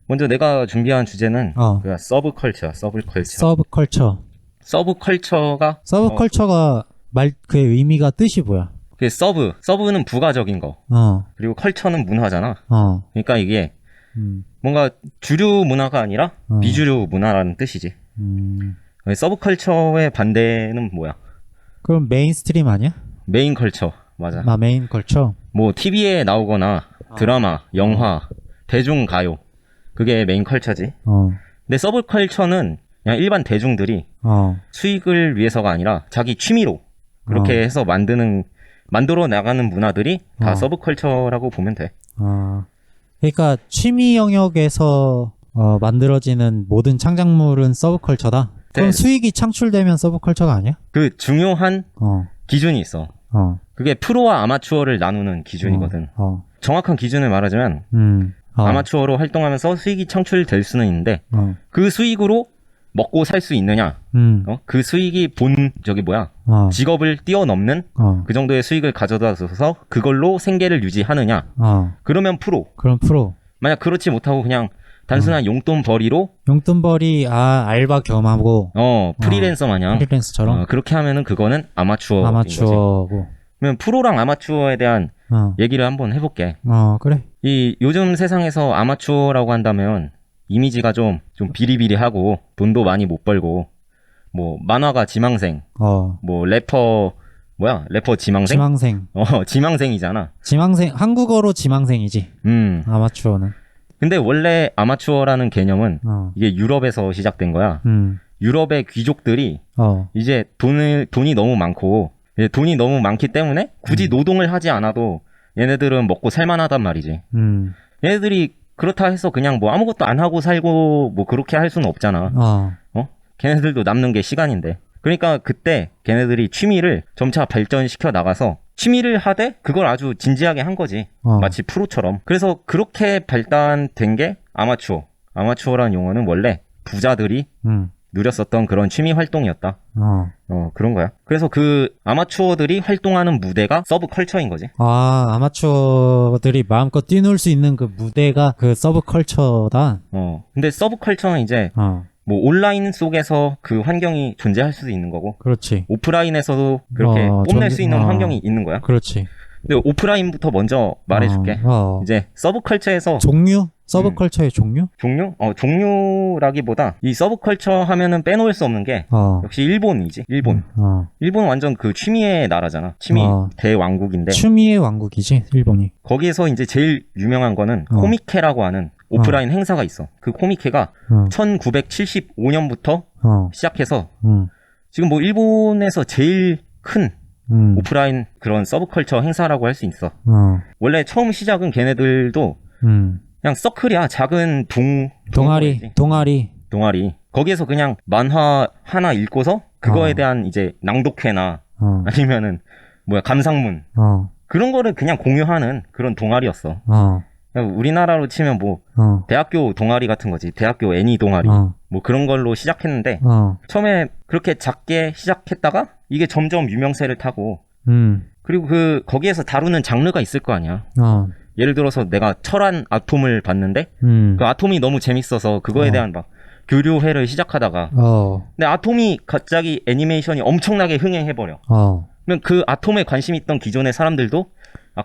먼저 내가 준비한 주제는 그 서브컬처야. 서브컬처가 말 그의 의미가 뜻이 뭐야? 그 서브는 부가적인 거. 그리고 컬처는 문화잖아. 그러니까 이게 뭔가 주류 문화가 아니라 비주류 문화라는 뜻이지. 서브컬처의 반대는 뭐야? 그럼 메인스트림 아니야? 메인 컬처. 맞아. 메인 컬처. 뭐 TV에 나오거나 드라마, 영화, 대중가요. 그게 메인 컬처지. 근데 서브컬처는 그냥 일반 대중들이 수익을 위해서가 아니라 자기 취미로 그렇게 해서 만들어 나가는 문화들이 다 서브컬처라고 보면 돼. 그러니까 취미 영역에서 만들어지는 모든 창작물은 서브컬처다. 그럼 수익이 창출되면 서브컬처가 아니야? 그 중요한 기준이 있어. 그게 프로와 아마추어를 나누는 기준이거든. 정확한 기준을 말하자면 아마추어로 활동하면서 수익이 창출될 수는 있는데 그 수익으로 먹고 살 수 있느냐, 그 수익이 직업을 뛰어넘는 그 정도의 수익을 가져다줘서 그걸로 생계를 유지하느냐, 그러면 프로. 그럼 프로. 만약 그렇지 못하고 그냥 단순한 용돈벌이로 알바 겸하고 프리랜서 마냥 프리랜서처럼 그렇게 하면은 그거는 아마추어고. 그러면 프로랑 아마추어에 대한 얘기를 한번 해볼게. 그래. 이 요즘 세상에서 아마추어라고 한다면 이미지가 좀 비리비리하고 돈도 많이 못 벌고 뭐 만화가 지망생, 뭐 래퍼 지망생? 지망생이잖아. 한국어로 지망생이지. 아마추어는. 근데 원래 아마추어라는 개념은 이게 유럽에서 시작된 거야. 유럽의 귀족들이 이제 돈이 너무 많고 돈이 너무 많기 때문에 굳이 노동을 하지 않아도 얘네들은 먹고 살만하단 말이지. 얘네들이 그렇다 해서 그냥 뭐 아무것도 안 하고 살고 뭐 그렇게 할 수는 없잖아. 걔네들도 남는 게 시간인데. 그러니까 그때 걔네들이 취미를 점차 발전시켜 나가서 취미를 하되 그걸 아주 진지하게 한 거지. 마치 프로처럼. 그래서 그렇게 발달된 게 아마추어라는 용어는 원래 부자들이 누렸었던 그런 취미 활동이었다. 그런 거야. 그래서 그 아마추어들이 활동하는 무대가 서브컬처인 거지. 아마추어들이 마음껏 뛰놀 수 있는 그 무대가 그 서브컬처다. 근데 서브컬처는 이제 뭐 온라인 속에서 그 환경이 존재할 수도 있는 거고. 그렇지. 오프라인에서도 그렇게 뽐낼 수 있는 환경이 있는 거야. 그렇지. 근데 오프라인부터 먼저 말해줄게. 이제 서브컬처에서 종류? 서브컬처의 종류? 종류라기보다 이 서브컬처 하면은 빼놓을 수 없는 게 역시 일본이지. 일본 완전 그 취미의 나라잖아. 취미 대왕국인데. 취미의 왕국이지, 일본이. 거기에서 이제 제일 유명한 거는 코미케라고 하는 오프라인 행사가 있어. 그 코미케가 1975년부터 시작해서 지금 뭐 일본에서 제일 큰 오프라인 그런 서브컬처 행사라고 할 수 있어. 원래 처음 시작은 걔네들도 그냥 서클이야. 작은 동아리. 거기에서 그냥 만화 하나 읽고서 그거에 대한 이제 낭독회나 아니면은 감상문 그런 거를 그냥 공유하는 그런 동아리였어. 우리나라로 치면 뭐 대학교 동아리 같은 거지. 대학교 애니 동아리 뭐 그런 걸로 시작했는데 처음에 그렇게 작게 시작했다가 이게 점점 유명세를 타고 그리고 거기에서 다루는 장르가 있을 거 아니야. 예를 들어서 내가 철한 아톰을 봤는데 그 아톰이 너무 재밌어서 그거에 대한 막 교류회를 시작하다가 근데 아톰이 갑자기 애니메이션이 엄청나게 흥행해버려. 그러면 그 아톰에 관심 있던 기존의 사람들도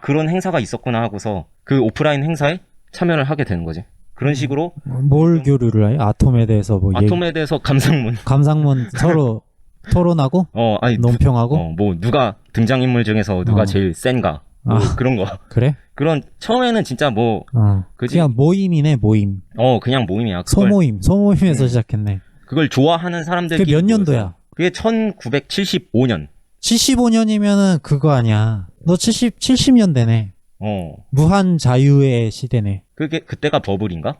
그런 행사가 있었구나 하고서 그 오프라인 행사에 참여를 하게 되는 거지. 그런 식으로 뭘 교류를 해? 아톰에 대해서 아톰에 대해서 감상문 서로 토론하고 논평하고 뭐 누가 등장인물 중에서 누가 제일 센가 뭐 그런 거. 그래? 그런 처음에는 진짜 그냥 모임이네. 모임. 그냥 모임이야. 소모임에서 시작했네. 그걸 좋아하는 사람들끼리. 그게 몇 년도야? 그게 1975년. 75년이면은 그거 아니야. 너 70년대네. 무한 자유의 시대네. 그때가 버블인가?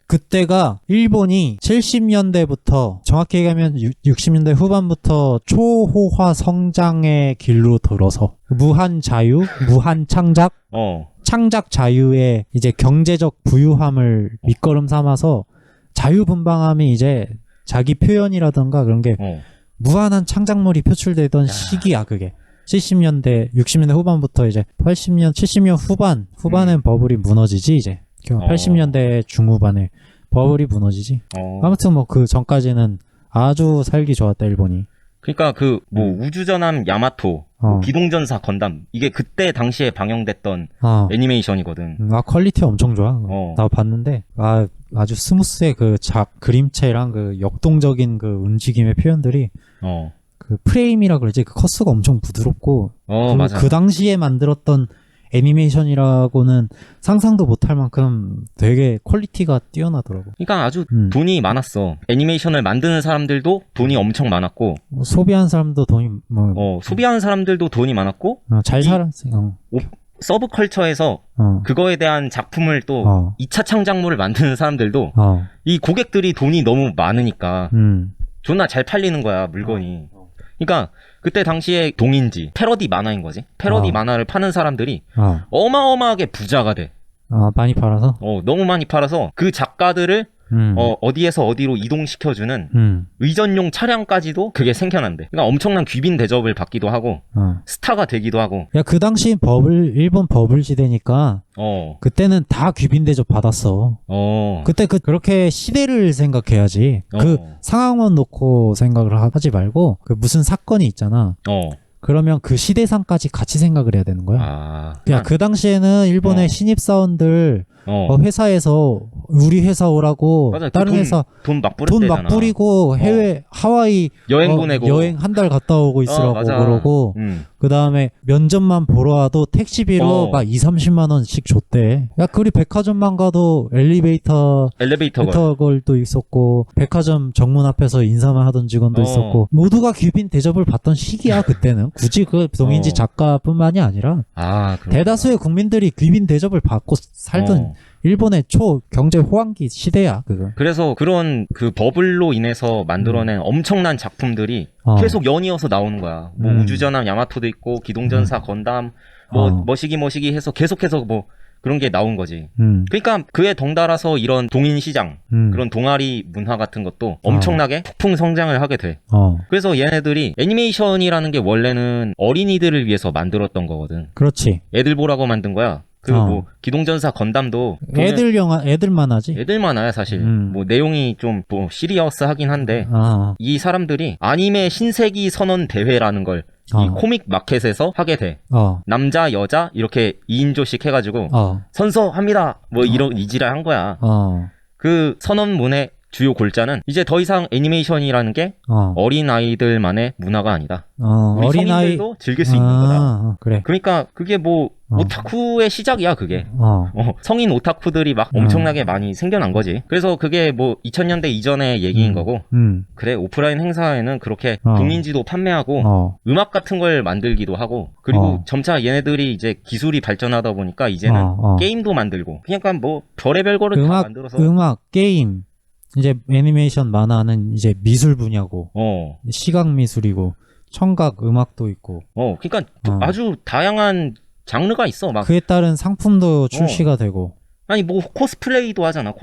그때가 일본이 70년대부터 정확히 얘기하면 60년대 후반부터 초호화 성장의 길로 들어서 무한 자유, 무한 창작, 창작 자유의 이제 경제적 부유함을 밑거름 삼아서 자유분방함이 이제 자기 표현이라던가 그런 게 무한한 창작물이 표출되던 시기야 그게. 70년대, 60년대 후반부터 이제 80년, 70년 후반엔 버블이 무너지지 이제. 어. 80년대 중후반에 버블이 무너지지. 아무튼 뭐 그 전까지는 아주 살기 좋았다 일본이. 그러니까 그 뭐 우주전함 야마토, 뭐 기동전사 건담 이게 그때 당시에 방영됐던 애니메이션이거든. 퀄리티 엄청 좋아. 나 봤는데 아주 스무스해. 그 그림체랑 그 역동적인 그 움직임의 표현들이 그 프레임이라 그러지. 그 컷수가 엄청 부드럽고 맞아. 그 당시에 만들었던 애니메이션이라고는 상상도 못할 만큼 되게 퀄리티가 뛰어나더라고. 그러니까 아주 돈이 많았어. 애니메이션을 만드는 사람들도 돈이 엄청 많았고 소비하는 사람도 돈이 소비하는 사람들도 돈이 많았고 잘 살았어. 서브컬처에서 그거에 대한 작품을 또 2차 창작물을 만드는 사람들도 이 고객들이 돈이 너무 많으니까 존나 잘 팔리는 거야 물건이. 그러니까 그때 당시에 동인지 패러디 만화인 거지. 패러디 만화를 파는 사람들이 어마어마하게 부자가 돼. 많이 팔아서? 너무 많이 팔아서 그 작가들을 어디에서 어디로 이동시켜주는 의전용 차량까지도 그게 생겨난대. 그러니까 엄청난 귀빈 대접을 받기도 하고 스타가 되기도 하고. 야, 그 당시 일본 버블 시대니까 그때는 다 귀빈 대접 받았어. 그때 그렇게 시대를 생각해야지. 그 상황만 놓고 생각을 하지 말고 그 무슨 사건이 있잖아. 그러면 그 시대상까지 같이 생각을 해야 되는 거야. 야, 그 당시에는 일본의 신입사원들 회사에서 우리 회사 오라고 맞아, 다른 회사 돈 막 뿌리고 해외 하와이 여행 보내고 여행 한 달 갔다 오고 있으라고 그러고 그 다음에 면접만 보러 와도 택시비로 막 2-30만 원씩 줬대. 야, 그리 백화점만 가도 엘리베이터 걸도 있었고 백화점 정문 앞에서 인사만 하던 직원도 있었고 모두가 귀빈 대접을 받던 시기야 그때는. 굳이 그 동인지 작가뿐만이 아니라 대다수의 국민들이 귀빈 대접을 받고 살던 일본의 경제 호황기 시대야, 그거. 그래서 그런 그 버블로 인해서 만들어낸 엄청난 작품들이 계속 연이어서 나오는 거야. 뭐 우주전함 야마토도 있고 기동전사 건담 뭐 머시기 해서 계속해서 뭐 그런 게 나온 거지. 그러니까 그에 덩달아서 이런 동인 시장, 그런 동아리 문화 같은 것도 엄청나게 폭풍 성장을 하게 돼. 그래서 얘네들이 애니메이션이라는 게 원래는 어린이들을 위해서 만들었던 거거든. 그렇지. 애들 보라고 만든 거야. 뭐 기동전사 건담도 애들만 하지. 애들만 해야 사실. 뭐 내용이 좀 뭐 시리어스하긴 한데 이 사람들이 아니메 신세기 선언 대회라는 걸 이 코믹 마켓에서 하게 돼. 남자 여자 이렇게 2인조씩 해가지고 선서합니다. 뭐 이런 이지랄 한 거야. 그 선언문의 주요 골자는 이제 더 이상 애니메이션이라는 게 어린 아이들만의 문화가 아니다. 우리 성인들도 즐길 수 있는 거다. 그래. 그러니까 그게 뭐 오타쿠의 시작이야 그게. 성인 오타쿠들이 막 엄청나게 많이 생겨난 거지. 그래서 그게 뭐 2000년대 이전의 얘기인 거고. 그래, 오프라인 행사에는 그렇게 동인지도 판매하고 음악 같은 걸 만들기도 하고. 그리고 점차 얘네들이 이제 기술이 발전하다 보니까 이제는 게임도 만들고. 그러니까 뭐 별의별 거를 다 만들어서 음악, 게임, 이제 애니메이션 만화는 이제 미술 분야고 시각 미술이고 청각 음악도 있고 그러니까 아주 다양한 장르가 있어. 막 그에 따른 상품도 출시가 되고. 아니 뭐 코스플레이도 하잖아.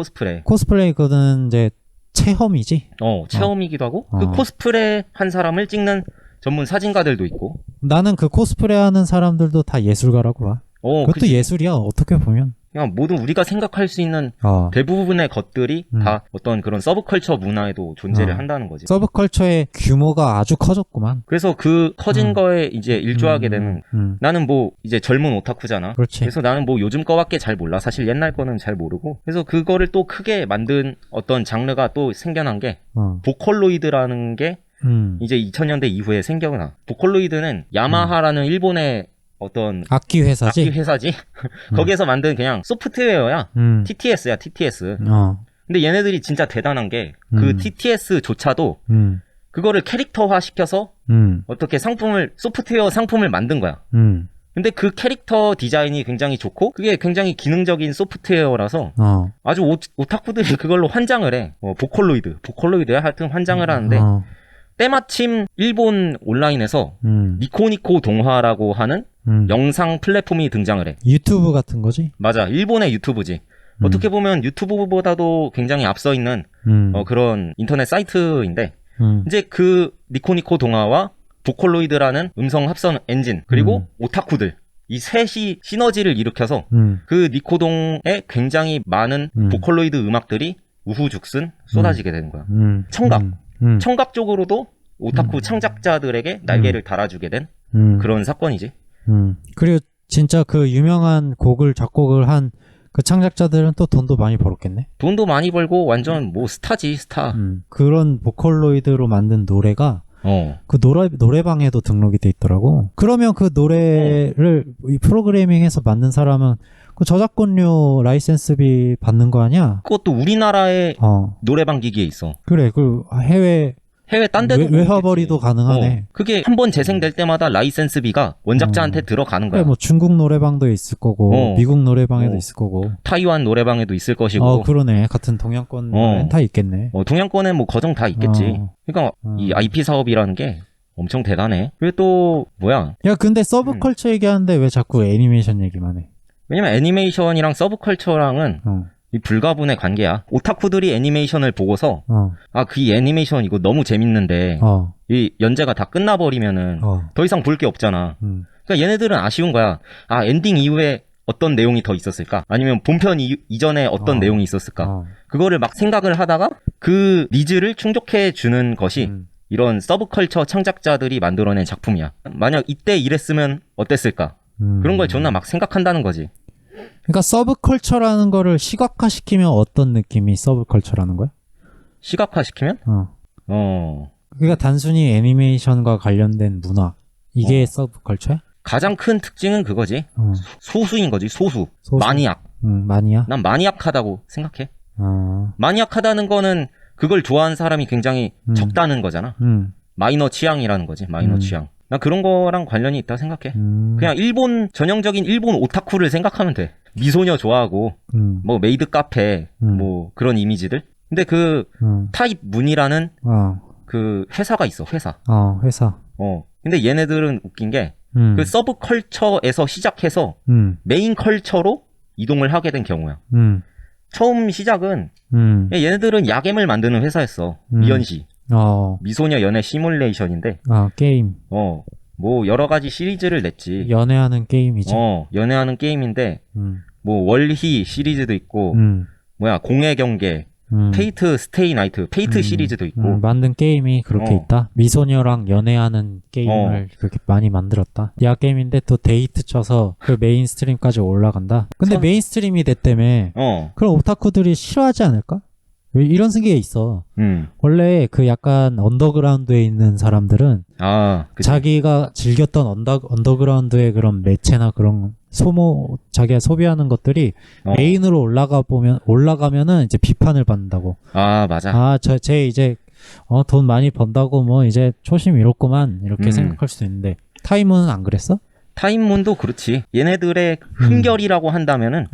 코스플레이거든 이제 체험이지. 체험이기도 하고 그 코스프레 한 사람을 찍는 전문 사진가들도 있고. 나는 그 코스프레 하는 사람들도 다 예술가라고 봐. 그것도 그치. 예술이야 어떻게 보면. 그냥 모든 우리가 생각할 수 있는 대부분의 것들이 다 어떤 그런 서브컬처 문화에도 존재를 한다는 거지. 서브컬처의 규모가 아주 커졌구만. 그래서 그 커진 거에 이제 일조하게 되는 나는 뭐 이제 젊은 오타쿠잖아. 그렇지. 그래서 나는 뭐 요즘 거밖에 잘 몰라. 사실 옛날 거는 잘 모르고. 그래서 그거를 또 크게 만든 어떤 장르가 또 생겨난 게 보컬로이드라는 게 이제 2000년대 이후에 생겨나. 보컬로이드는 야마하라는 일본의 어떤 악기 회사지. 거기에서 만든 그냥 소프트웨어야. TTS야, TTS. 근데 얘네들이 진짜 대단한 게 그 TTS조차도 그거를 캐릭터화 시켜서 어떻게 소프트웨어 상품을 만든 거야. 근데 그 캐릭터 디자인이 굉장히 좋고 그게 굉장히 기능적인 소프트웨어라서 아주 오타쿠들이 그걸로 환장을 해. 보컬로이드야 하여튼 환장을 하는데 때마침 일본 온라인에서 니코니코 동화라고 하는 영상 플랫폼이 등장을 해. 유튜브 같은 거지? 맞아. 일본의 유튜브지. 어떻게 보면 유튜브보다도 굉장히 앞서 있는 그런 인터넷 사이트인데 이제 그 니코니코 동화와 보컬로이드라는 음성 합성 엔진 그리고 오타쿠들 이 셋이 시너지를 일으켜서 그 니코동에 굉장히 많은 보컬로이드 음악들이 우후죽순 쏟아지게 되는 거야. 청각. 청각 쪽으로도 오타쿠 창작자들에게 날개를 달아주게 된 그런 사건이지. 그리고 진짜 그 유명한 곡을 작곡을 한 그 창작자들은 또 돈도 많이 벌었겠네. 돈도 많이 벌고 완전 뭐 스타지 스타. 그런 보컬로이드로 만든 노래가 그 노래방에도 등록이 돼 있더라고. 그러면 그 노래를 이 프로그래밍해서 만든 사람은 그 저작권료 라이센스비 받는 거 아니야? 그것도 우리나라의 노래방 기기에 있어. 그래, 그 해외 딴 데도 외화벌이도 가능하네. 그게 한 번 재생될 때마다 라이센스비가 원작자한테 들어가는 거야. 그래, 뭐 중국 노래방도 있을 거고 미국 노래방에도 있을 거고 타이완 노래방에도 있을 것이고. 그러네. 같은 동양권엔 다 있겠네. 동양권엔 뭐 거정 다 있겠지. 그러니까 이 IP 사업이라는 게 엄청 대단해. 그리고 또 뭐야? 야, 근데 서브컬처 얘기하는데 왜 자꾸 애니메이션 얘기만 해? 왜냐면 애니메이션이랑 서브컬처랑은 이 불가분의 관계야. 오타쿠들이 애니메이션을 보고서 그 애니메이션 이거 너무 재밌는데 이 연재가 다 끝나버리면은 더 이상 볼 게 없잖아. 그러니까 얘네들은 아쉬운 거야. 엔딩 이후에 어떤 내용이 더 있었을까? 아니면 본편 이전에 어떤 내용이 있었을까? 그거를 막 생각을 하다가 그 니즈를 충족해 주는 것이 이런 서브컬처 창작자들이 만들어낸 작품이야. 만약 이때 이랬으면 어땠을까? 그런 걸 존나 막 생각한다는 거지. 그러니까 서브컬처라는 거를 시각화시키면 어떤 느낌이 서브컬처라는 거야? 시각화시키면? 그러니까 단순히 애니메이션과 관련된 문화 이게 서브컬처야? 가장 큰 특징은 그거지. 소수인 거지. 소수. 마니악. 마니악? 난 마니악하다고 생각해. 마니악하다는 거는 그걸 좋아하는 사람이 굉장히 적다는 거잖아. 마이너 취향이라는 거지. 마이너 취향. 난 그런 거랑 관련이 있다고 생각해. 그냥 전형적인 일본 오타쿠를 생각하면 돼. 미소녀 좋아하고, 뭐 메이드 카페, 뭐 그런 이미지들. 근데 그 타입 문이라는 그 회사가 있어, 회사. 회사. 근데 얘네들은 웃긴 게, 그 서브컬처에서 시작해서 메인 컬처로 이동을 하게 된 경우야. 처음 시작은 얘네들은 야겜을 만드는 회사였어. 미연시. 미소녀 연애 시뮬레이션인데. 게임. 뭐 여러 가지 시리즈를 냈지. 연애하는 게임이지. 연애하는 게임인데 뭐 월희 시리즈도 있고 공의 경계, 페이트 스테이 나이트, 페이트 시리즈도 있고. 만든 게임이 그렇게 있다. 미소녀랑 연애하는 게임을 그렇게 많이 만들었다. 야 게임인데 또 데이트 쳐서 그 메인스트림까지 올라간다. 근데 메인스트림이 됐다며. 그럼 오타쿠들이 싫어하지 않을까? 왜 이런 생각이 있어. 원래 그 약간 언더그라운드에 있는 사람들은 자기가 즐겼던 언더그라운드의 그런 매체나 그런 자기가 소비하는 것들이 메인으로 올라가면은 이제 비판을 받는다고. 맞아. 쟤 이제 돈 많이 번다고 뭐 이제 초심 잃었구만 이렇게 생각할 수도 있는데 타임문은 안 그랬어? 타임문도 그렇지. 얘네들의 흠결이라고 한다면은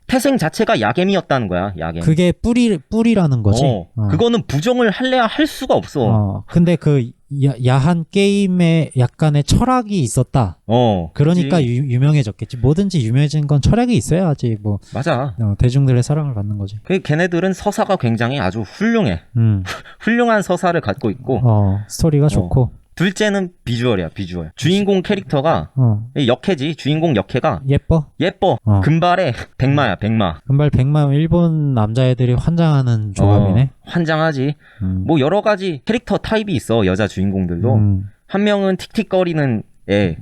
태생 자체가 야겜이었다는 거야, 야겜. 그게 뿌리라는 거지. 그거는 부정을 할래야 할 수가 없어. 근데 그 야한 게임에 약간의 철학이 있었다. 그러니까 유명해졌겠지. 뭐든지 유명해진 건 철학이 있어야지. 뭐 맞아. 대중들의 사랑을 받는 거지. 걔네들은 서사가 굉장히 아주 훌륭해. 훌륭한 서사를 갖고 있고. 스토리가 좋고. 둘째는 비주얼이야, 비주얼. 주인공 캐릭터가 역해지. 주인공 역해가 예뻐. 금발에 백마야, 백마. 금발 백마면 일본 남자애들이 환장하는 조합이네. 환장하지. 뭐 여러 가지 캐릭터 타입이 있어, 여자 주인공들도. 한 명은 틱틱거리는 애.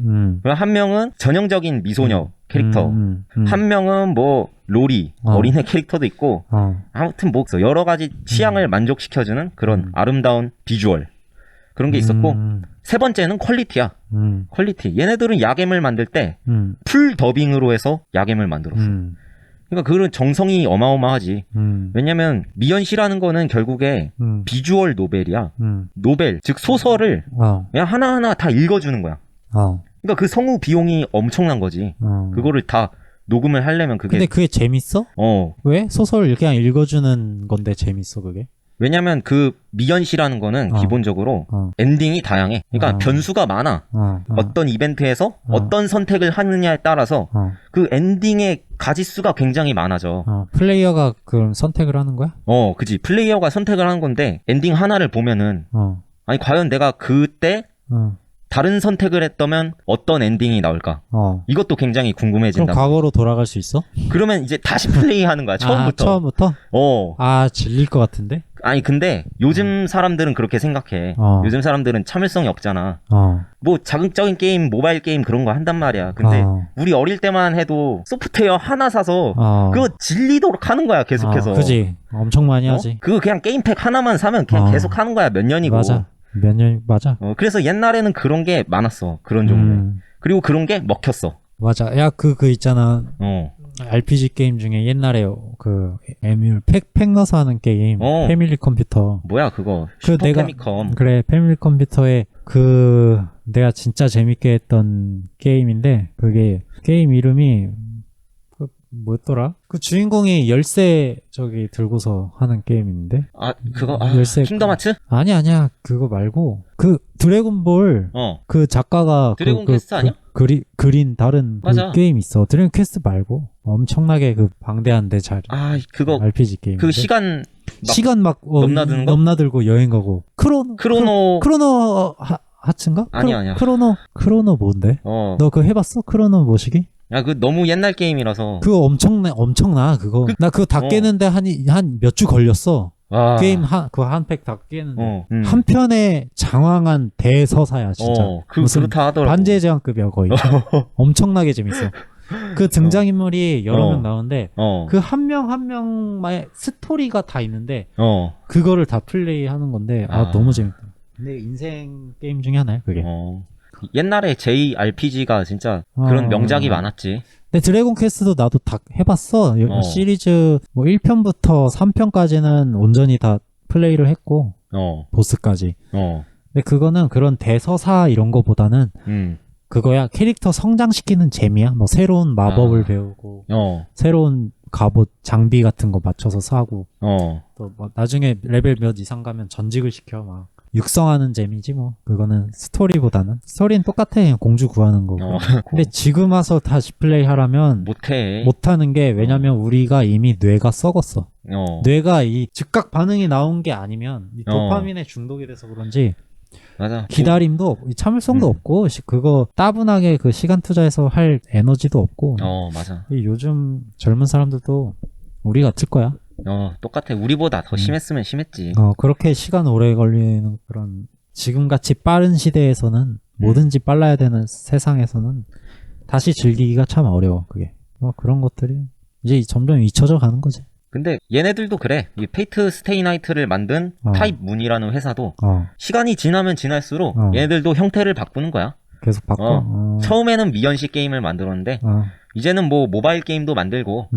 한 명은 전형적인 미소녀 캐릭터. 한 명은 뭐 로리, 어린애 캐릭터도 있고. 아무튼 뭐 여러 가지 취향을 만족시켜주는 그런 아름다운 비주얼. 그런 게 있었고, 세 번째는 퀄리티야. 퀄리티. 얘네들은 야겜을 만들 때 풀 더빙으로 해서 야겜을 만들었어. 그러니까 그런 정성이 어마어마하지. 왜냐면 미연시라는 거는 결국에 비주얼 노벨이야. 노벨, 즉 소설을 그냥 하나하나 다 읽어주는 거야. 그러니까 그 성우 비용이 엄청난 거지. 그거를 다 녹음을 하려면 그게. 근데 그게 재밌어? 왜? 소설을 그냥 읽어주는 건데 재밌어 그게? 왜냐면 그 미연시라는 거는 기본적으로 엔딩이 다양해. 그러니까 변수가 많아. 어떤 이벤트에서 어떤 선택을 하느냐에 따라서 그 엔딩의 가지수가 굉장히 많아져. 플레이어가 그럼 선택을 하는 거야? 그지. 플레이어가 선택을 하는 건데 엔딩 하나를 보면은 아니 과연 내가 그때 다른 선택을 했다면 어떤 엔딩이 나올까? 이것도 굉장히 궁금해진다. 그럼 과거로 돌아갈 수 있어? 그러면 이제 다시 플레이하는 거야. 처음부터. 처음부터? 질릴 것 같은데? 아니 근데 요즘 사람들은 그렇게 생각해. 요즘 사람들은 참을성이 없잖아. 뭐 자극적인 게임, 모바일 게임 그런 거 한단 말이야. 근데 우리 어릴 때만 해도 소프트웨어 하나 사서 그거 질리도록 하는 거야. 계속해서. 그지. 엄청 많이 하지. 그거 그냥 게임팩 하나만 사면 그냥 계속 하는 거야. 몇 년이고. 맞아. 몇 년, 맞아. 그래서 옛날에는 그런 게 많았어. 그런 종류. 그리고 그런 게 먹혔어. 맞아. 야, 그 있잖아. RPG 게임 중에 옛날에 에뮬 팩 넣어서 하는 게임. 패밀리 컴퓨터. 뭐야, 그거. 슈퍼 패미컴. 그래, 패밀리 컴퓨터에 내가 진짜 재밌게 했던 게임인데, 그게, 게임 이름이, 뭐였더라? 그 주인공이 열쇠 들고서 하는 게임인데. 열쇠. 킹덤 하츠? 아니야. 그거 말고 그 드래곤볼 그 작가가 드래곤 퀘스트 아니야? 그린 다른 그 게임 있어. 드래곤 퀘스트 말고 엄청나게 그 방대한데 그거 RPG 게임. 그 시간 막 넘나드는 거? 넘나들고 여행 가고. 크로노 하츠인가? 아니야. 크로노 뭔데? 너 그거 해봤어? 크로노 뭐시기? 야, 그 너무 옛날 게임이라서. 그거 엄청나, 그거. 나 그거 다 깨는데 한 몇 주 걸렸어. 게임 그거 한 팩 다 깨는데. 한 편의 장황한 대서사야, 진짜. 무슨 그렇다 하더라고. 반지의 제왕급이야, 거의. 엄청나게 재밌어. 그 등장인물이 여러 명 나오는데, 그 한 명 한 명의 스토리가 다 있는데, 그거를 다 플레이하는 건데, 너무 재밌다. 내 인생 게임 중에 하나야, 그게. 옛날에 JRPG가 진짜 그런 명작이 많았지. 근데 드래곤 퀘스트도 나도 다 해봤어. 시리즈 뭐 1편부터 3편까지는 온전히 다 플레이를 했고 보스까지. 근데 그거는 그런 대서사 이런 거보다는 그거야. 캐릭터 성장시키는 재미야. 뭐 새로운 마법을 배우고 새로운 갑옷 장비 같은 거 맞춰서 사고 또 뭐 나중에 레벨 몇 이상 가면 전직을 시켜 막 육성하는 재미지 뭐. 그거는 스토리보다는. 스토리는 똑같아. 그냥 공주 구하는 거고. 근데 지금 와서 다시 플레이 하라면 못하는 게, 왜냐면 우리가 이미 뇌가 썩었어. 뇌가 이 즉각 반응이 나온 게 아니면 이 도파민에 중독이 돼서 그런지 맞아. 기다림도 참을성도 없고 그거 따분하게 그 시간 투자해서 할 에너지도 없고. 맞아. 요즘 젊은 사람들도 우리 같을 거야. 똑같아. 우리보다 더 심했으면 심했지. 그렇게 시간 오래 걸리는 그런 지금같이 빠른 시대에서는 뭐든지 빨라야 되는 세상에서는 다시 즐기기가 참 어려워. 그게 그런 것들이 이제 점점 잊혀져 가는 거지. 근데 얘네들도 그래. 이 페이트 스테이 나이트를 만든 타입 문이라는 회사도 시간이 지나면 지날수록 얘네들도 형태를 바꾸는 거야. 계속 바꿔. 처음에는 미연식 게임을 만들었는데 이제는 뭐 모바일 게임도 만들고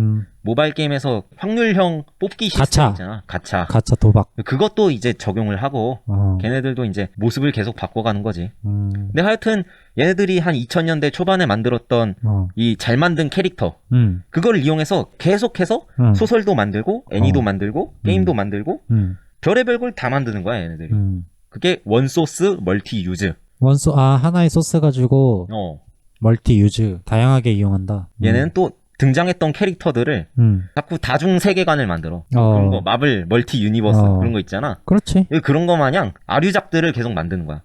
모바일 게임에서 확률형 뽑기 시스템 있잖아. 가차 도박. 그것도 이제 적용을 하고 걔네들도 이제 모습을 계속 바꿔가는 거지. 근데 하여튼 얘네들이 한 2000년대 초반에 만들었던 이 잘 만든 캐릭터 그걸 이용해서 계속해서 소설도 만들고 애니도 만들고 게임도 만들고 별의별 걸 다 만드는 거야 얘네들이. 그게 원소스 멀티 유즈. 하나의 소스 가지고 멀티 유즈 다양하게 이용한다. 얘는 또 등장했던 캐릭터들을 자꾸 다중 세계관을 만들어. 그런 거 마블 멀티 유니버스 그런 거 있잖아. 그렇지. 그런 거 마냥 아류작들을 계속 만드는 거야.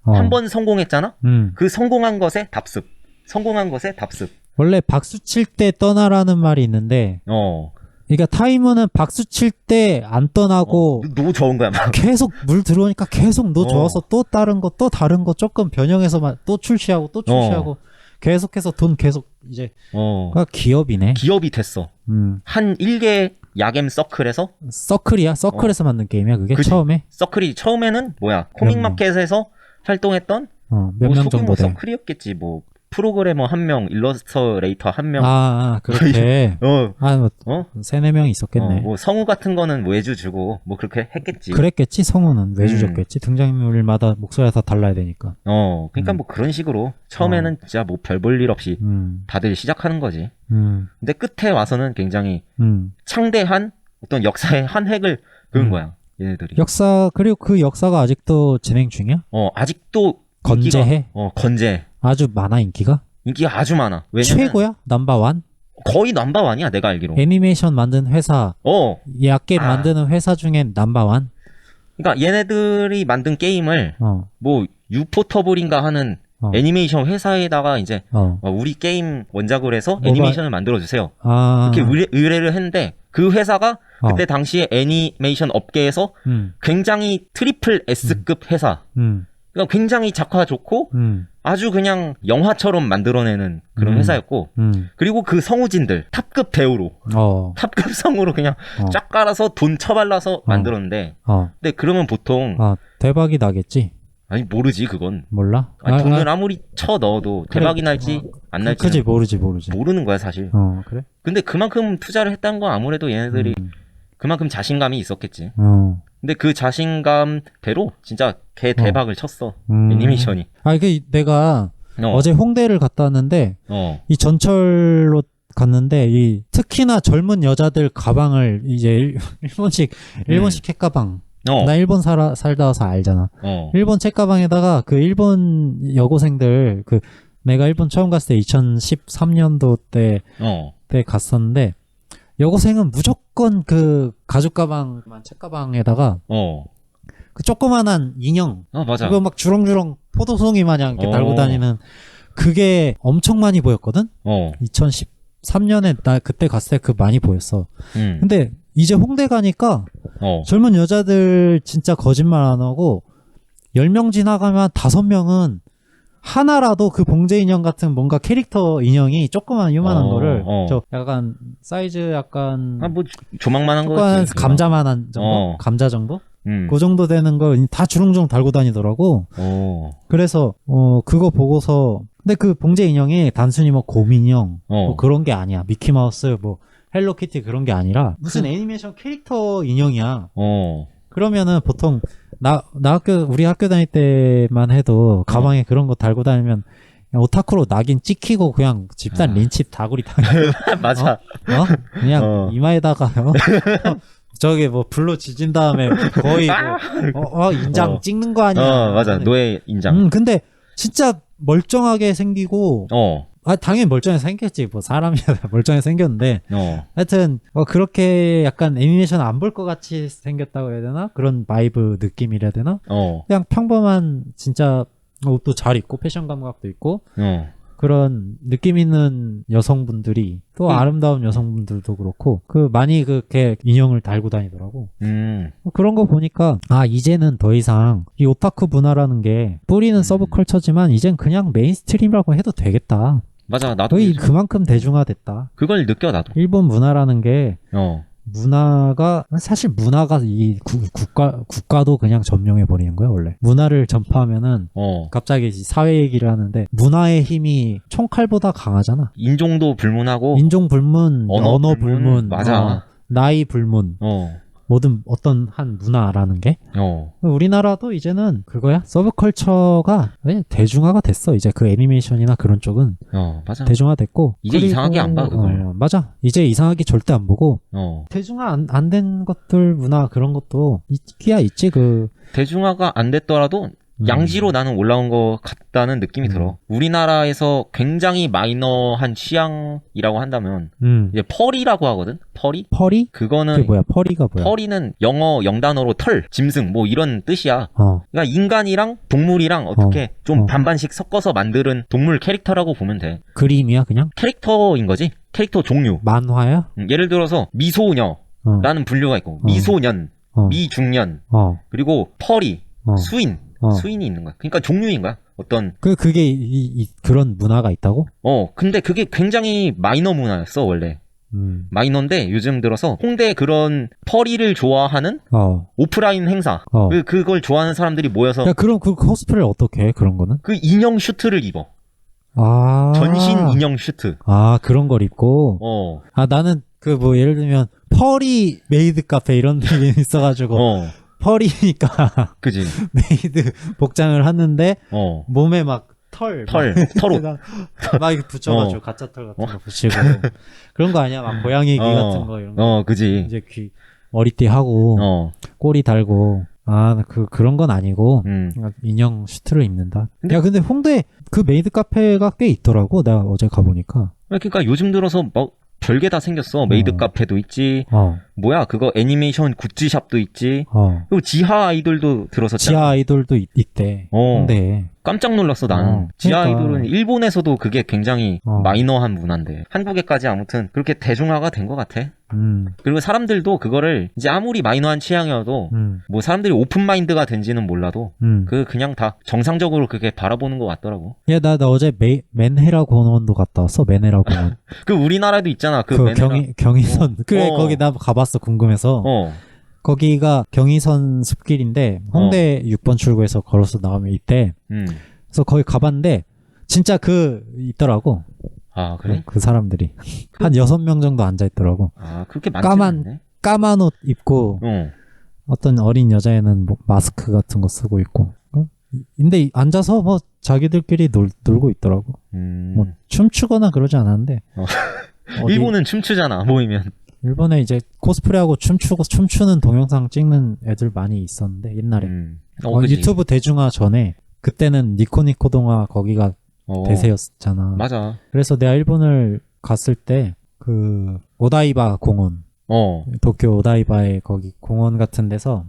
한 번 성공했잖아. 그 성공한 것에 답습. 성공한 것에 답습. 원래 박수 칠 때 떠나라는 말이 있는데. 그러니까 타이머는 박수 칠 때 안 떠나고 너무 좋은 거야 막. 계속 물 들어오니까 계속 너 좋아서 또 다른 거 조금 변형해서만 또 출시하고 계속해서 돈 계속 이제 기업이네. 기업이 됐어. 한 1개 야겜 서클에서 서클에서 만든 게임이야 그게. 그치? 처음에 서클이 처음에는 뭐야 코믹마켓에서 활동했던 몇 명 정도 돼. 서클이었겠지 뭐. 프로그래머 1명, 일러스트레이터 1명. 그렇게. 세네 명이 있었겠네. 뭐 성우 같은 거는 외주 주고 뭐 그렇게 했겠지. 그랬겠지. 성우는 외주 줬겠지. 등장인물마다 목소리가 다 달라야 되니까. 그러니까 뭐 그런 식으로 처음에는 진짜 뭐 별 볼 일 없이 다들 시작하는 거지. 근데 끝에 와서는 굉장히 창대한 어떤 역사의 한 획을 그은 거야. 얘네들이. 그리고 그 역사가 아직도 진행 중이야? 아직도 건재해? 건재해. 아주 많아 인기가 아주 많아. 왜냐면 최고야? 넘버원? 거의 넘버원이야 내가 알기로. 애니메이션 만든 회사, 약게 만드는 회사 중에 넘버원? 그러니까 얘네들이 만든 게임을 뭐 유포터블인가 하는 애니메이션 회사에다가 이제 우리 게임 원작을 해서 애니메이션을 만들어주세요. 이렇게 의뢰를 했는데 그 회사가 그때 당시에 애니메이션 업계에서 굉장히 트리플 S급 회사. 그러니까 굉장히 작화 좋고 아주 그냥 영화처럼 만들어내는 그런 회사였고 그리고 그 성우진들 탑급 배우로 탑급 성우로 그냥 쫙 깔아서 돈 처발라서 만들었는데 근데 그러면 보통 대박이 나겠지. 아니 모르지 그건. 몰라? 아니, 돈을 아무리 쳐 넣어도 대박이 날지 안 날지 그지 모르지 모르는 거야 사실. 그래? 근데 그만큼 투자를 했다는 건 아무래도 얘네들이 그만큼 자신감이 있었겠지. 근데 그 자신감대로 진짜 개 대박을 쳤어. 애니메이션이. 이게 내가 어제 홍대를 갔다 왔는데 이 전철로 갔는데 이 특히나 젊은 여자들 가방을 이제 일본식 책가방. 나 일본 살다 와서 알잖아. 일본 책가방에다가 그 일본 여고생들 내가 일본 처음 갔을 때 2013년도 때 갔었는데 여고생은 무조건 그 가죽 가방, 책가방에다가 그 조그만한 인형, 맞아. 그거 막 주렁주렁 포도송이 마냥 이렇게 달고 다니는 그게 엄청 많이 보였거든. 2013년에 나 그때 갔을 때 그 많이 보였어. 근데 이제 홍대 가니까 젊은 여자들 진짜 거짓말 안 하고 10명 지나가면 5명은 하나라도 그 봉제 인형 같은 뭔가 캐릭터 인형이 조그만 요만한 거를 저 약간 사이즈 약간 뭐 조망만한 거 감자만한 정도? 감자 정도? 그 정도 되는 걸 다 주렁주렁 달고 다니더라고. 그래서 그거 보고서 근데 그 봉제 인형이 단순히 뭐 곰인형 뭐 그런 게 아니야. 미키마우스 뭐 헬로키티 그런 게 아니라 무슨 애니메이션 캐릭터 인형이야. 그러면은 보통 우리 학교 다닐 때만 해도 가방에 그런 거 달고 다니면 그냥 오타쿠로 낙인 찍히고 그냥 집단 린치 다구리 당해. 맞아. 그냥 이마에다가 저기 뭐 불로 지진 다음에 거의 뭐 인장 찍는 거 아니야. 맞아. 노예 인장. 근데 진짜 멀쩡하게 생기고 당연히 멀쩡하게 생겼지. 뭐 사람이 멀쩡하게 생겼는데 하여튼 그렇게 약간 애니메이션 안 볼 것 같이 생겼다고 해야 되나? 그런 바이브 느낌이라 해야 되나? 그냥 평범한 진짜 옷도 잘 입고 패션 감각도 있고 그런 느낌 있는 여성분들이 또 아름다운 여성분들도 그렇고 많이 그렇게 인형을 달고 다니더라고. 그런 거 보니까 이제는 더 이상 이 오타쿠 문화라는 게 뿌리는 서브컬처지만 이젠 그냥 메인스트림이라고 해도 되겠다. 맞아. 나도 거의 그만큼 대중화됐다. 그걸 느껴 나도. 일본 문화라는 게 문화가 사실 문화가 이 국가도 그냥 점령해 버리는 거야 원래. 문화를 전파하면은 갑자기 사회 얘기를 하는데 문화의 힘이 총칼보다 강하잖아. 인종도 불문하고 인종 불문, 언어 불문, 맞아. 나이 불문. 모든 어떤 한 문화라는 게 우리나라도 이제는 그거야. 서브컬처가 대중화가 됐어. 이제 그 애니메이션이나 그런 쪽은 맞아. 대중화됐고 이제 이상하게 안 봐 그거. 맞아. 이제 이상하게 절대 안 보고 대중화 안 된 것들 문화 그런 것도 있기야 있지. 대중화가 안 됐더라도 양지로 나는 올라온 것 같다는 느낌이 들어. 우리나라에서 굉장히 마이너한 취향이라고 한다면 이제 펄이라고 하거든. 펄이? 그거는 그게 뭐야? 펄이가 뭐야? 펄이는 영어 영단어로 털, 짐승 뭐 이런 뜻이야. 그러니까 인간이랑 동물이랑 어떻게 좀 반반씩 섞어서 만드는 동물 캐릭터라고 보면 돼. 그림이야 그냥? 캐릭터인 거지. 캐릭터 종류. 만화야? 예를 들어서 미소녀라는 분류가 있고 미소년, 미중년, 그리고 펄이, 수인. 수인이 있는 거야. 그러니까 종류인 거야. 어떤 그게 그런 문화가 있다고? 근데 그게 굉장히 마이너 문화였어 원래. 마이너인데 요즘 들어서 홍대 그런 펄이를 좋아하는 오프라인 행사 그걸 좋아하는 사람들이 모여서 야 그럼 그 코스프레를 어떻게 해? 그런 거는? 그 인형 슈트를 입어. 전신 인형 슈트. 그런 걸 입고. 나는 뭐 예를 들면 펄이 메이드 카페 이런 데 있어가지고 펄이니까 그지. 메이드 복장을 하는데 몸에 막 털옷 막 이렇게 붙여가지고 가짜 털 같은 거 붙이고 그런 거 아니야? 막 고양이 귀 같은 거 이런 거. 그지. 이제 귀 머리띠 하고 꼬리 달고 그런 건 아니고 인형 슈트를 입는다. 근데 홍대 그 메이드 카페가 꽤 있더라고. 내가 어제 가보니까. 그러니까 요즘 들어서 막 별게 다 생겼어. 메이드 카페도 있지. 뭐야 그거 애니메이션 굿즈샵도 있지. 그리고 지하 아이돌도 들어섰잖아. 지하 아이돌도 있대. 근데 깜짝 놀랐어 나는. 지하 그러니까. 아이돌은 일본에서도 그게 굉장히 마이너한 문화인데 한국에까지 아무튼 그렇게 대중화가 된 것 같아. 그리고 사람들도 그거를 이제 아무리 마이너한 취향이어도 뭐 사람들이 오픈 마인드가 된지는 몰라도 그냥 다 정상적으로 그렇게 바라보는 것 같더라고. 야, 나 어제 맨헤라 공원도 갔다 왔어. 맨헤라 공원. 그 우리나라도 있잖아. 그 경의선. 그래 거기 나 가봤어. 궁금해서. 거기가 경의선 숲길인데 홍대 6번 출구에서 걸어서 나오면 있대. 그래서 거기 가봤는데 진짜 있더라고. 아 그래? 그 사람들이 한 6명 정도 앉아있더라고. 아 그렇게 많지 않네. 까만 옷 입고 어떤 어린 여자애는 뭐 마스크 같은 거 쓰고 있고. 근데 앉아서 뭐 자기들끼리 놀고 있더라고. 뭐 춤추거나 그러지 않았는데. 일본은 춤추잖아 모이면. 일본에 이제 코스프레하고 춤추는 동영상 찍는 애들 많이 있었는데 옛날에. 유튜브 대중화 전에 그때는 니코니코 동화 거기가 대세였잖아. 맞아. 그래서 내가 일본을 갔을 때 그 오다이바 공원, 도쿄 오다이바의 거기 공원 같은 데서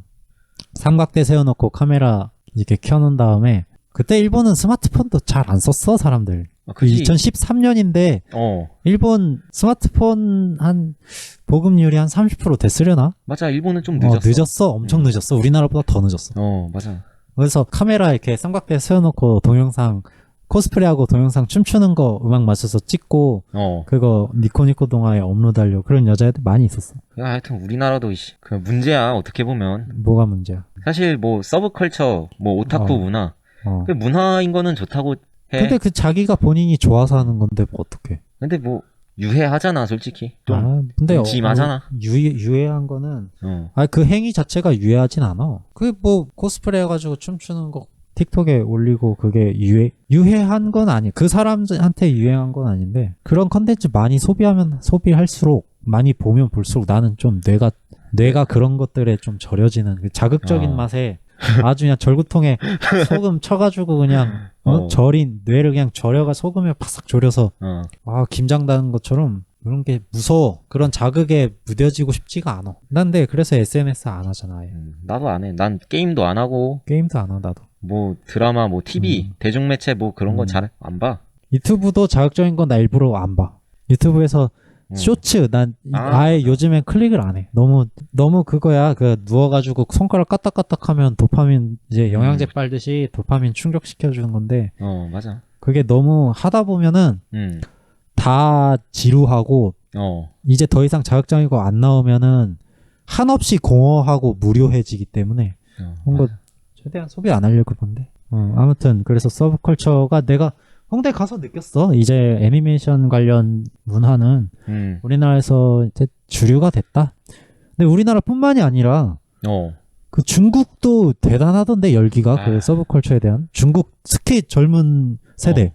삼각대 세워놓고 카메라 이렇게 켜놓은 다음에 그때 일본은 스마트폰도 잘 안 썼어 사람들. 2013년인데 일본 스마트폰 한 보급률이 한 30% 됐으려나? 맞아. 일본은 좀 늦었어. 늦었어. 엄청 늦었어. 우리나라보다 더 늦었어. 맞아. 그래서 카메라 이렇게 삼각대 세워놓고 동영상 코스프레하고 동영상 춤추는 거 음악 맞춰서 찍고 그거 니코니코 동화에 업로드하려고 그런 여자애들 많이 있었어. 야, 하여튼 우리나라도 그 문제야. 어떻게 보면. 뭐가 문제야? 사실 뭐 서브컬처, 뭐 오타쿠 문화 그 문화인 거는 좋다고 해. 근데 그 자기가 본인이 좋아서 하는 건데 뭐 어떡해. 근데 뭐 유해하잖아 솔직히. 좀 근데 심하잖아. 유해한 거는 그 행위 자체가 유해하진 않아. 그게 뭐 코스프레 해가지고 춤추는 거 틱톡에 올리고 그게 유해한 건 아니. 그 사람한테 유해한 건 아닌데 그런 컨텐츠 많이 소비하면 소비할수록 많이 보면 볼수록 나는 좀 뇌가 그런 것들에 좀 절여지는 그 자극적인 맛에 아주 그냥 절구통에 소금 쳐가지고 그냥 절인 뇌를 그냥 절여가 소금에 팍싹 졸여서 김장 다는 것처럼 그런 게 무서워. 그런 자극에 무뎌지고 싶지가 않아. 난데 그래서 SNS 안 하잖아. 나도 안 해. 난 게임도 안 하고. 게임도 안 하 나도. 뭐 드라마, 뭐 TV, 대중매체 뭐 그런 거 잘 안 봐. 유튜브도 자극적인 건 나 일부러 안 봐. 유튜브에서 쇼츠 난 아예 요즘엔 클릭을 안 해. 너무 그거야. 누워가지고 손가락 까딱까딱하면 도파민 이제 영양제 빨듯이 도파민 충족시켜주는 건데. 맞아. 그게 너무 하다 보면은 다 지루하고 이제 더 이상 자극적인 거 안 나오면은 한없이 공허하고 무료해지기 때문에 뭔가 최대한 소비 안 하려고 그러는데. 아무튼 그래서 서브컬처가 내가 홍대 가서 느꼈어. 이제 애니메이션 관련 문화는 우리나라에서 이제 주류가 됐다. 근데 우리나라뿐만이 아니라 그 중국도 대단하던데 열기가 그 서브컬처에 대한 중국 특히 젊은 세대.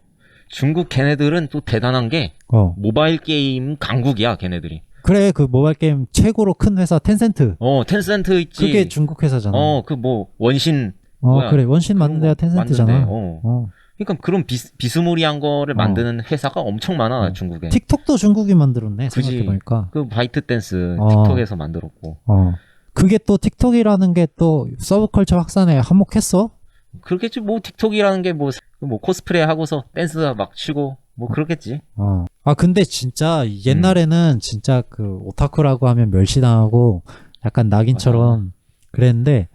중국 걔네들은 또 대단한 게 모바일 게임 강국이야 걔네들이. 그래 그 모바일 게임 최고로 큰 회사 텐센트. 텐센트 있지. 그게 중국 회사잖아. 그 뭐 원신. 그래 원신 만든 데가 텐센트잖아. 그러니까 그런 비스무리한 거를 만드는 회사가 엄청 많아 중국에. 틱톡도 중국이 만들었네. 생각해보니까. 그 바이트 댄스 틱톡에서 만들었고. 그게 또 틱톡이라는 게 또 서브컬처 확산에 한몫했어? 그렇겠지. 뭐 틱톡이라는 게 뭐 코스프레 하고서 댄스 막 치고 뭐 그렇겠지. 근데 진짜 옛날에는 진짜 그 오타쿠라고 하면 멸시당하고 약간 낙인처럼 그랬는데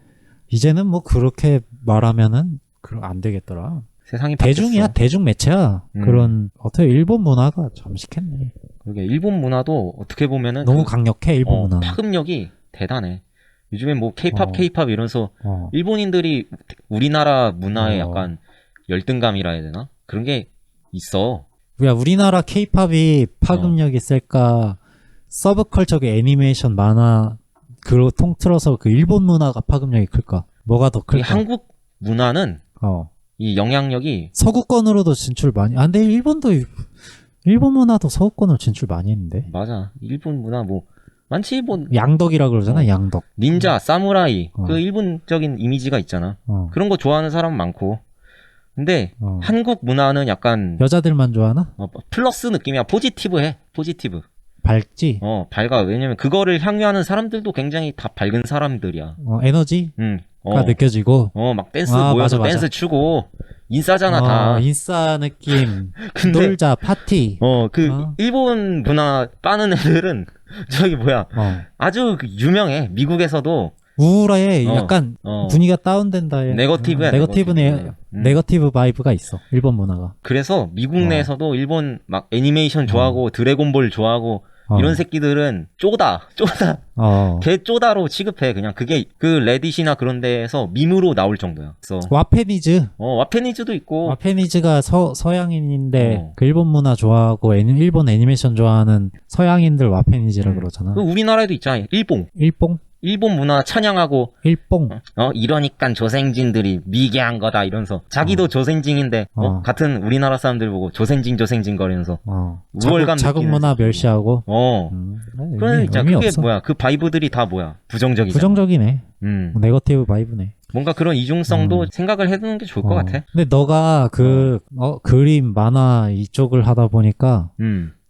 이제는 뭐 그렇게 말하면은 안 되겠더라. 세상이 대중이야. 대중 매체야. 그런 어떻게 일본 문화가 잠식했네. 그러게 일본 문화도 어떻게 보면은 너무 강력해. 일본 문화. 파급력이 대단해. 요즘에 뭐 케이팝 이러면서 일본인들이 우리나라 문화에 약간 열등감이라 해야 되나? 그런 게 있어. 우리나라 케이팝이 파급력이 셀까? 서브컬처계 애니메이션 만화 그걸 통틀어서 그 일본 문화가 파급력이 클까? 뭐가 더 클까? 한국 문화는 이 영향력이 서구권으로도 진출 많이. 근데 일본 문화도 서구권으로 진출 많이 했는데. 맞아. 일본 문화 뭐 많지 뭐. 양덕이라 그러잖아. 양덕. 닌자, 사무라이 그 일본적인 이미지가 있잖아. 그런 거 좋아하는 사람 많고. 근데 한국 문화는 약간 여자들만 좋아하나? 플러스 느낌이야. 포지티브해. 포지티브. 밝지? 밝아. 왜냐면 그거를 향유하는 사람들도 굉장히 다 밝은 사람들이야. 에너지? 가 느껴지고. 막 댄스 모여서 맞아. 댄스 추고. 인싸잖아, 다. 인싸 느낌. 근데, 놀자, 파티. 일본 문화 빠는 애들은, 아주 유명해. 미국에서도. 우울해. 약간 분위기가 다운된다. 네거티브야. 네거티브 바이브가 있어. 일본 문화가. 그래서 미국 내에서도 일본 막 애니메이션 좋아하고 드래곤볼 좋아하고 이런 새끼들은 쪼다. 개 쪼다로 취급해. 그냥 그게 그 레딧이나 그런 데에서 밈으로 나올 정도야. 그래서 와페니즈. 와페니즈도 있고. 와페니즈가 서양인인데 그 일본 문화 좋아하고 일본 애니메이션 좋아하는 서양인들 와페니즈라 그러잖아. 우리나라에도 있잖아. 일봉. 일본 문화 찬양하고 이러니까 조생진들이 미개한 거다 이러면서 자기도 조생징인데 같은 우리나라 사람들 보고 조생징 거리면서 우월감 자국 문화 멸시하고 그러니까 그게 없어. 뭐야 그 바이브들이 다 뭐야 부정적이네. 네거티브 바이브네. 뭔가 그런 이중성도 생각을 해두는 게 좋을 것 같아. 근데 너가 그림 만화 이쪽을 하다 보니까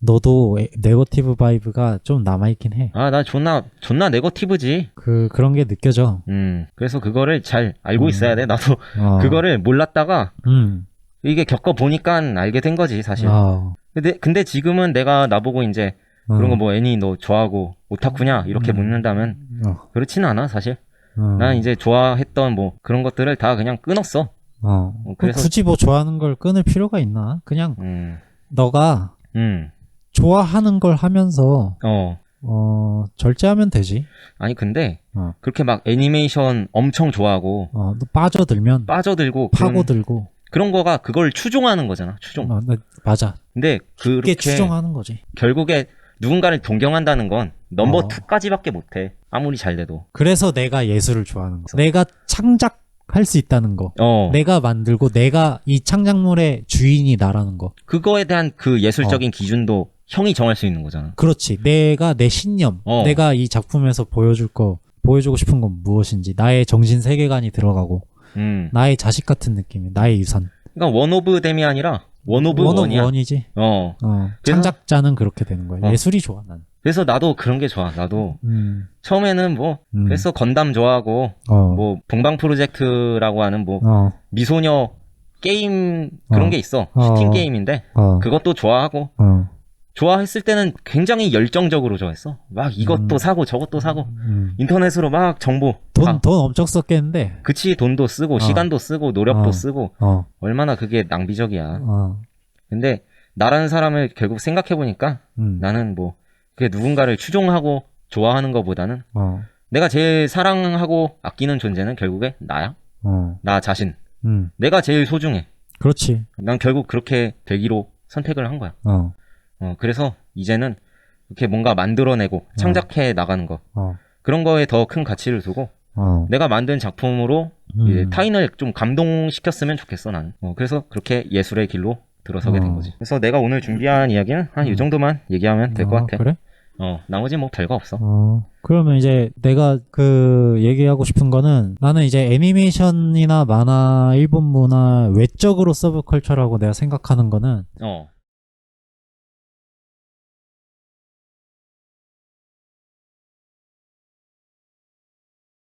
너도 네거티브 바이브가 좀 남아있긴 해. 나 존나 네거티브지. 그런 게 느껴져. 그래서 그거를 잘 알고 있어야 돼. 나도 그거를 몰랐다가 이게 겪어보니까 알게 된 거지, 사실. 근데 지금은 내가 나보고 이제 그런 거 뭐 애니 너 좋아하고 오타쿠냐? 이렇게 묻는다면 그렇진 않아, 사실. 난 이제 좋아했던 뭐 그런 것들을 다 그냥 끊었어. 그래서 굳이 뭐 좋아하는 걸 끊을 필요가 있나? 그냥 너가 좋아하는 걸 하면서 절제하면 되지. 아니 근데 그렇게 막 애니메이션 엄청 좋아하고 너 빠져들고 파고들고 그런 거가 그걸 추종하는 거잖아. 추종. 맞아. 근데 그렇게 추종하는 거지. 결국에 누군가를 동경한다는 건 넘버 2까지밖에 못해. 아무리 잘 돼도. 그래서 내가 예술을 좋아하는 거. 내가 창작할 수 있다는 거. 내가 만들고 내가 이 창작물의 주인이 나라는 거. 그거에 대한 그 예술적인 기준도 형이 정할 수 있는 거잖아. 그렇지. 내가 내 신념, 내가 이 작품에서 보여주고 싶은 건 무엇인지, 나의 정신 세계관이 들어가고, 나의 자식 같은 느낌이, 나의 유산. 그러니까 원 오브 댐이 아니라 원 오브 원이야. 원이지. 창작자는 그렇게 되는 거야. 예술이 좋아, 난. 그래서 나도 그런 게 좋아. 나도 처음에는 그래서 건담 좋아하고 뭐 동방 프로젝트라고 하는 미소녀 게임 그런 게 있어. 슈팅 게임인데 그것도 좋아하고 좋아했을 때는 굉장히 열정적으로 좋아했어. 막 이것도 사고 저것도 사고 인터넷으로 막 정보 돈 엄청 썼겠는데. 그치. 돈도 쓰고 시간도 쓰고 노력도 쓰고 얼마나 그게 낭비적이야. 근데 나라는 사람을 결국 생각해보니까 나는 그게 누군가를 추종하고 좋아하는 것보다는 내가 제일 사랑하고 아끼는 존재는 결국에 나야. 나 자신. 내가 제일 소중해. 그렇지. 난 결국 그렇게 되기로 선택을 한 거야. 그래서 이제는 이렇게 뭔가 만들어내고 창작해 나가는 거. 그런 거에 더 큰 가치를 두고 내가 만든 작품으로 이제 타인을 좀 감동시켰으면 좋겠어, 나는. 그래서 그렇게 예술의 길로 들어서게 된 거지. 그래서 내가 오늘 준비한 이야기는 한 이 정도만 얘기하면 될 것 같아. 그래? 나머지 뭐 별거 없어. 그러면 이제 내가 얘기하고 싶은 거는 나는 이제 애니메이션이나 만화, 일본 문화 외적으로 서브컬처라고 내가 생각하는 거는